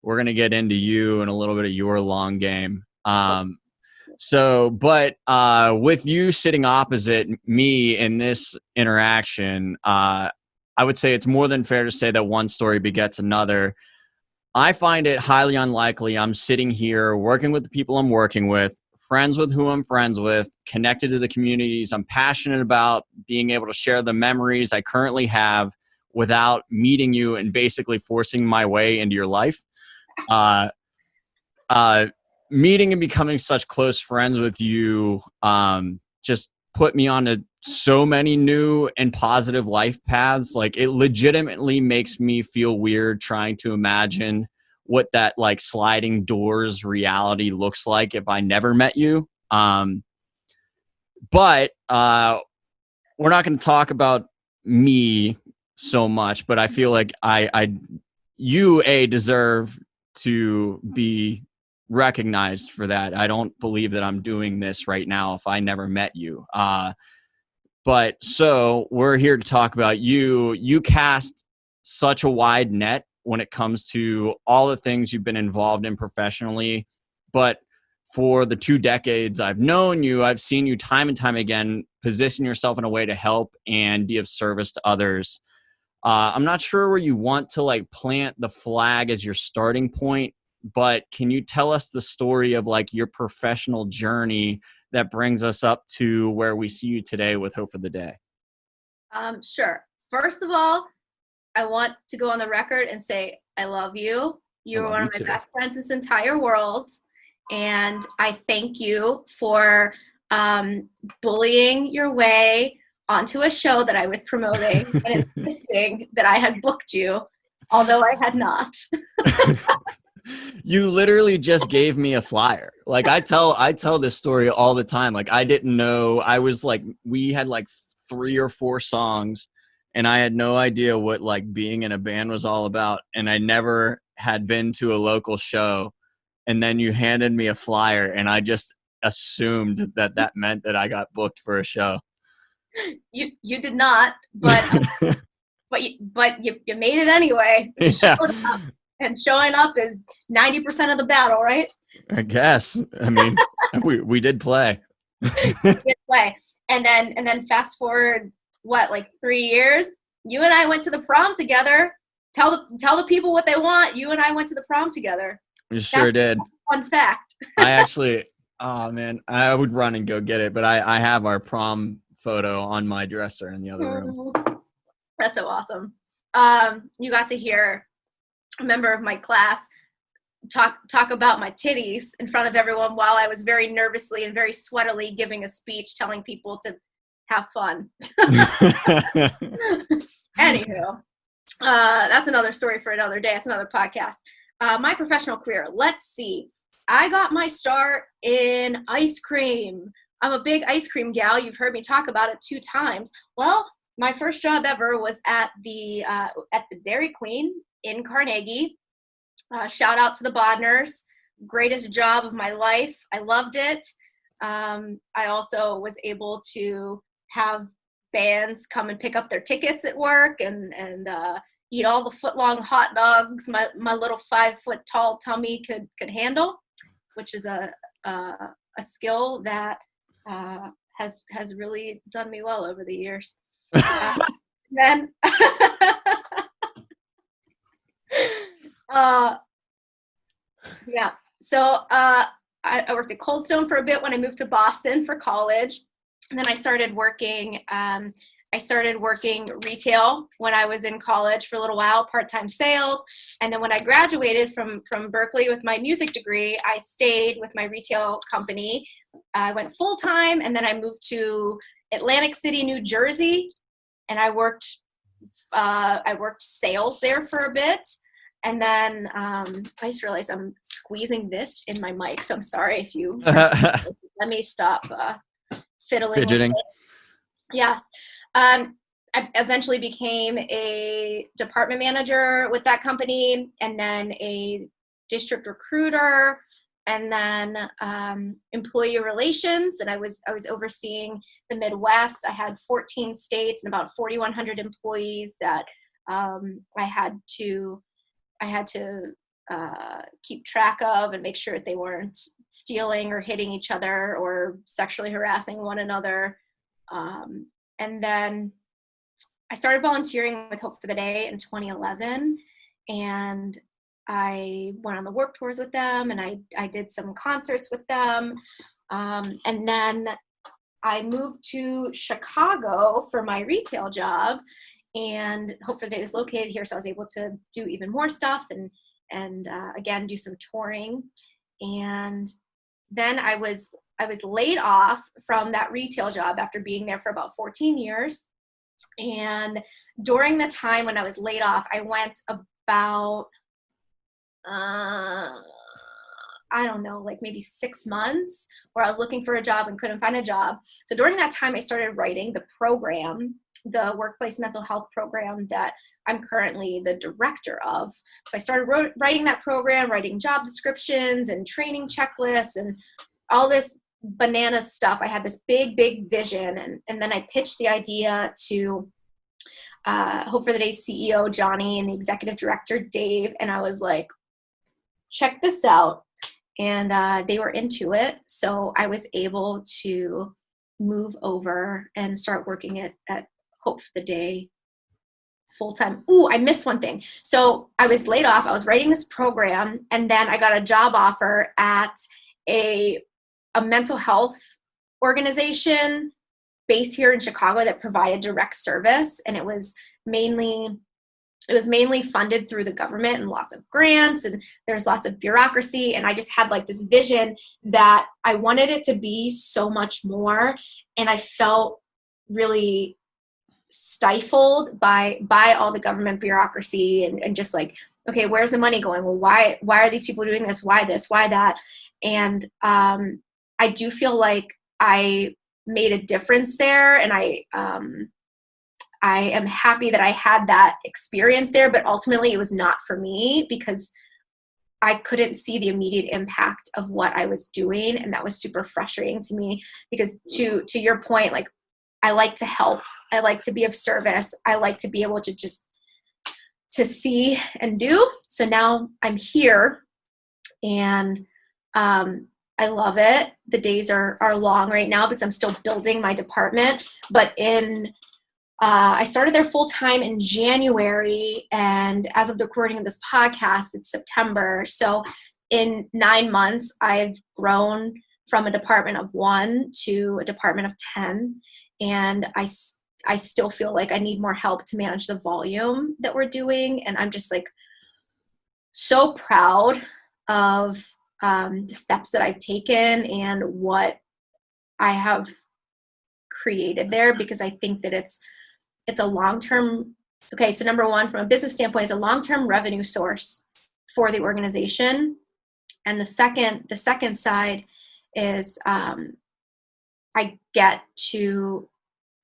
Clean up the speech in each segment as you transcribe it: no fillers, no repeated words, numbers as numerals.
we're going to get into you and a little bit of your long game. With you sitting opposite me in this interaction, I would say it's more than fair to say that one story begets another. I find it highly unlikely I'm sitting here working with the people I'm working with, friends with who I'm friends with, connected to the communities I'm passionate about, being able to share the memories I currently have without meeting you and basically forcing my way into your life. Uh, uh, Meeting and becoming such close friends with you just put me on to so many new and positive life paths. Like, it legitimately makes me feel weird trying to imagine what that like sliding doors reality looks like if I never met you. But we're not going to talk about me so much, but I feel like you deserve to be recognized for that. I don't believe that I'm doing this right now if I never met you. But so we're here to talk about you. You cast such a wide net when it comes to all the things you've been involved in professionally. But for the 2 decades I've known you, I've seen you time and time again position yourself in a way to help and be of service to others. I'm not sure where you want to like plant the flag as your starting point, but can you tell us the story of like your professional journey that brings us up to where we see you today with Hope for the Day? Sure. First of all, I want to go on the record and say I love you. You're one of my best friends in this entire world. And I thank you for bullying your way onto a show that I was promoting and insisting that I had booked you, although I had not. You literally just gave me a flyer. Like, I tell this story all the time. Like, I didn't know. I was like, we had like 3 or 4 songs and I had no idea what like being in a band was all about. And I never had been to a local show. And then you handed me a flyer and I just assumed that meant that I got booked for a show. You did not, but you made it anyway. You showed up. And showing up is 90% of the battle, right? I guess. I mean, we did play. We did play. And then fast forward, what, like 3 years? You and I went to the prom together. Tell the people what they want. You and I went to the prom together. You sure did. Fun fact. I actually, oh man, I would run and go get it, but I have our prom photo on my dresser in the other room. That's so awesome. You got to hear a member of my class talk about my titties in front of everyone while I was very nervously and very sweatily giving a speech telling people to have fun. Anywho, that's another story for another day. It's another podcast. My professional career. Let's see. I got my start in ice cream. I'm a big ice cream gal. You've heard me talk about it 2 times. Well, my first job ever was at the Dairy Queen in Carnegie. Shout out to the Bodners. Greatest job of my life. I loved it. I also was able to have bands come and pick up their tickets at work and eat all the foot-long hot dogs my little 5-foot tall tummy could handle, which is a skill that has really done me well over the years. Then yeah, so I worked at Cold Stone for a bit when I moved to Boston for college, and then I started working retail when I was in college for a little while, part-time sales. And then when I graduated from Berkeley with my music degree, I stayed with my retail company. I went full-time, and then I moved to Atlantic City, New Jersey, and I worked sales there for a bit. And then I just realized I'm squeezing this in my mic, so I'm sorry if you let me stop fidgeting. Yes. I eventually became a department manager with that company, and then a district recruiter, and then employee relations. And I was overseeing the Midwest. I had 14 states and about 4,100 employees that I had to keep track of and make sure that they weren't stealing or hitting each other or sexually harassing one another. And then I started volunteering with Hope for the Day in 2011, and I went on the work tours with them, and I did some concerts with them. And then I moved to Chicago for my retail job, and Hope for the Day is located here, so I was able to do even more stuff and again do some touring. And then I was laid off from that retail job after being there for about 14 years. And during the time when I was laid off, I went about I don't know, like maybe 6 months where I was looking for a job and couldn't find a job. So during that time, I started writing the program, the workplace mental health program that I'm currently the director of. So I started writing that program, writing job descriptions and training checklists and all this banana stuff. I had this big, big vision. And then I pitched the idea to Hope for the Day's CEO, Johnny, and the executive director, Dave. And I was like, check this out. And they were into it. So I was able to move over and start working at Hope for the Day full-time. Ooh, I missed one thing. So I was laid off. I was writing this program, and then I got a job offer at a mental health organization based here in Chicago that provided direct service. And it was mainly funded through the government and lots of grants, and there's lots of bureaucracy. And I just had like this vision that I wanted it to be so much more. And I felt really stifled by all the government bureaucracy and just like, okay, where's the money going? Well, why are these people doing this? Why this? Why that? And I do feel like I made a difference there, and I am happy that I had that experience there, but ultimately it was not for me because I couldn't see the immediate impact of what I was doing. And that was super frustrating to me because to your point, like, I like to help. I like to be of service. I like to be able to just to see and do. So now I'm here, and I love it. The days are long right now because I'm still building my department, but I started there full time in January, and as of the recording of this podcast, it's September. So in 9 months, I've grown from a department of 1 to a department of 10, and I still feel like I need more help to manage the volume that we're doing, and I'm just like so proud of the steps that I've taken and what I have created there, because I think that it's a long-term, okay, so number one, from a business standpoint, it's a long-term revenue source for the organization. And the second side is I get to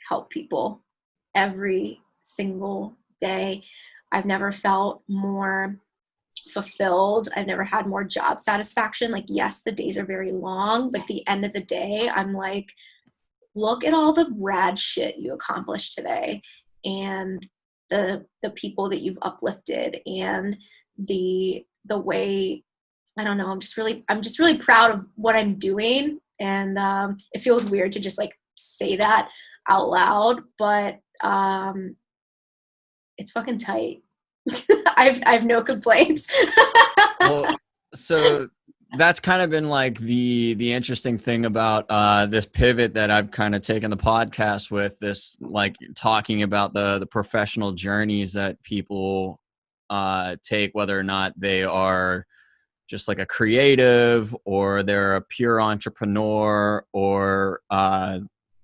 help people every single day. I've never felt more fulfilled. I've never had more job satisfaction. Like, yes, the days are very long, but at the end of the day, I'm like, look at all the rad shit you accomplished today, and the people that you've uplifted, and the way, I don't know, I'm just really proud of what I'm doing. And it feels weird to just like say that out loud, but it's fucking tight. I've no complaints. Well, so that's kind of been like the interesting thing about this pivot that I've kind of taken the podcast with, this like talking about the professional journeys that people take, whether or not they are just like a creative, or they're a pure entrepreneur, or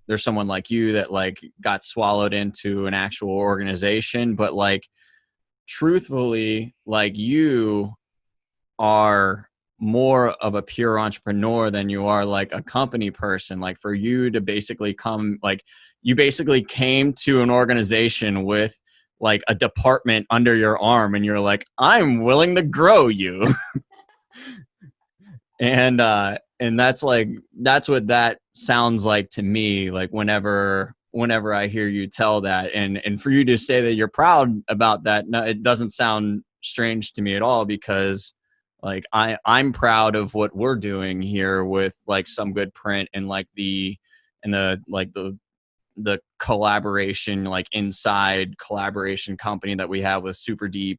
there's someone like you that like got swallowed into an actual organization. But like, truthfully, like, you are more of a pure entrepreneur than you are like a company person. Like, for you to basically come, like, you basically came to an organization with like a department under your arm, and you're like, I'm willing to grow you. And that's what that sounds like to me. Like, whenever I hear you tell that, and for you to say that you're proud about that, no, it doesn't sound strange to me at all, because like I'm proud of what we're doing here with like Some Good Print and like the collaboration, like inside collaboration company that we have with Super Deep,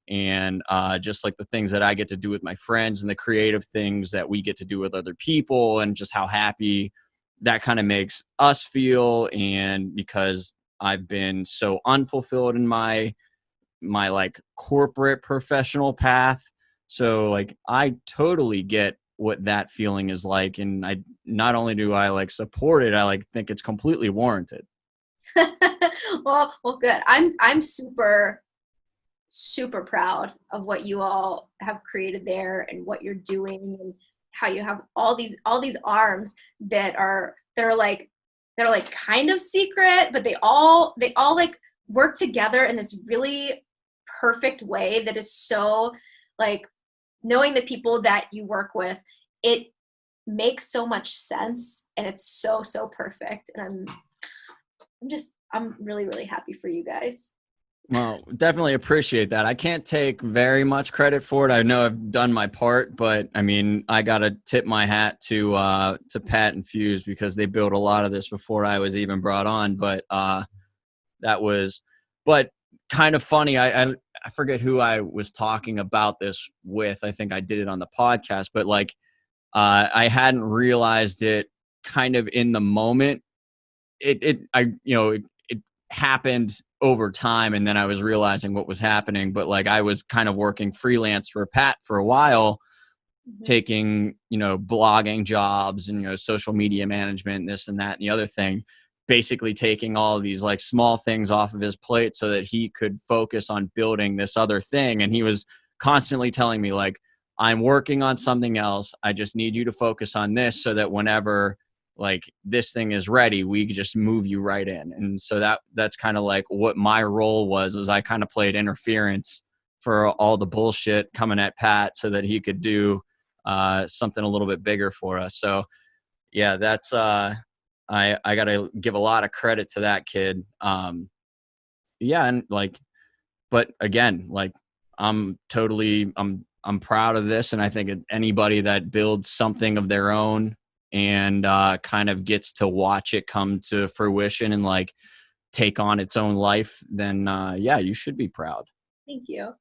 and just like the things that I get to do with my friends and the creative things that we get to do with other people, and just how happy that kind of makes us feel. And because I've been so unfulfilled in my like corporate professional path, so like I totally get what that feeling is like, and I not only do I like support it, I like think it's completely warranted. Well, good. I'm super super proud of what you all have created there and what you're doing, and how you have all these arms that are like kind of secret, but they all like work together in this really perfect way that is so like, knowing the people that you work with, it makes so much sense, and it's so so perfect, and I'm really really happy for you guys. Well, definitely appreciate that. I can't take very much credit for it. I know I've done my part, but I mean, I gotta tip my hat to Pat and Fuse, because they built a lot of this before I was even brought on. But that was, but kind of funny. I forget who I was talking about this with. I think I did it on the podcast, but like I hadn't realized it kind of in the moment. It happened over time, and then I was realizing what was happening. But like I was kind of working freelance for Pat for a while, Mhm. taking, blogging jobs and, social media management and this and that and the other thing, basically taking all of these like small things off of his plate so that he could focus on building this other thing. And he was constantly telling me like, I'm working on something else. I just need you to focus on this so that whenever like this thing is ready, we could just move you right in. And so that's kind of like what my role was I kind of played interference for all the bullshit coming at Pat so that he could do something a little bit bigger for us. So yeah, that's I gotta give a lot of credit to that kid. Yeah, and like, but again, like I'm proud of this, and I think anybody that builds something of their own and kind of gets to watch it come to fruition and like take on its own life, then yeah, you should be proud. Thank you.